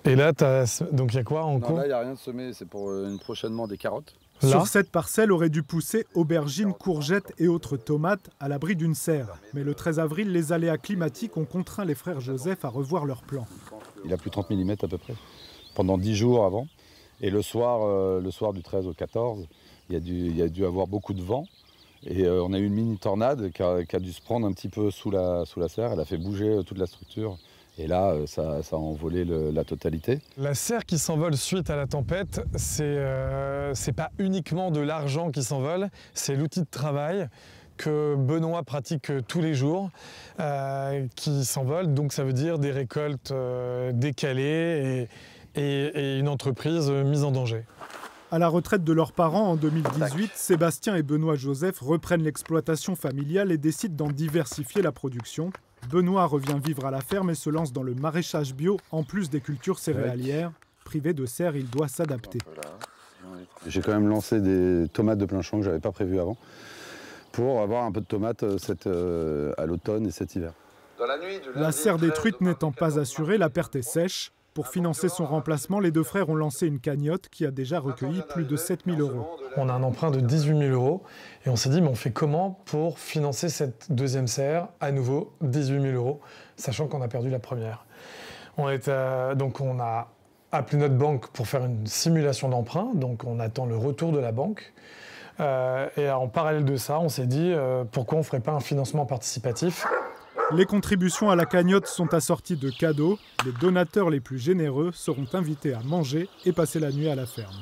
Et là, donc il y a quoi en Non, cours? là, il n'y a rien de semé, c'est pour une prochainement des carottes. Là Sur cette parcelle auraient dû pousser aubergines, courgettes et autres tomates à l'abri d'une serre. Mais le 13 avril, les aléas climatiques ont contraint les frères Joseph à revoir leur plan. Il a plus 30 mm à peu près, pendant 10 jours avant. Et le soir du 13 au 14, il y a dû avoir beaucoup de vent. Et on a eu une mini tornade qui a dû se prendre un petit peu sous la serre. Elle a fait bouger toute la structure. Et là, ça a envolé la totalité. La serre qui s'envole suite à la tempête, c'est pas uniquement de l'argent qui s'envole, c'est l'outil de travail que Benoît pratique tous les jours, qui s'envole. Donc ça veut dire des récoltes décalées et une entreprise mise en danger. À la retraite de leurs parents en 2018, Sébastien et Benoît Joseph reprennent l'exploitation familiale et décident d'en diversifier la production. Benoît revient vivre à la ferme et se lance dans le maraîchage bio en plus des cultures céréalières. Privé de serre, il doit s'adapter. J'ai quand même lancé des tomates de plein champ que je n'avais pas prévues avant pour avoir un peu de tomates à l'automne et cet hiver. La serre détruite n'étant pas assurée, la perte est sèche. Pour financer son remplacement, les deux frères ont lancé une cagnotte qui a déjà recueilli plus de 7 000 €. On a un emprunt de 18 000 € et on s'est dit mais on fait comment pour financer cette deuxième serre, à nouveau 18 000 €, sachant qu'on a perdu la première. Donc on a appelé notre banque pour faire une simulation d'emprunt, donc on attend le retour de la banque. Et en parallèle de ça, on s'est dit pourquoi on ne ferait pas un financement participatif. Les contributions à la cagnotte sont assorties de cadeaux. Les donateurs les plus généreux seront invités à manger et passer la nuit à la ferme.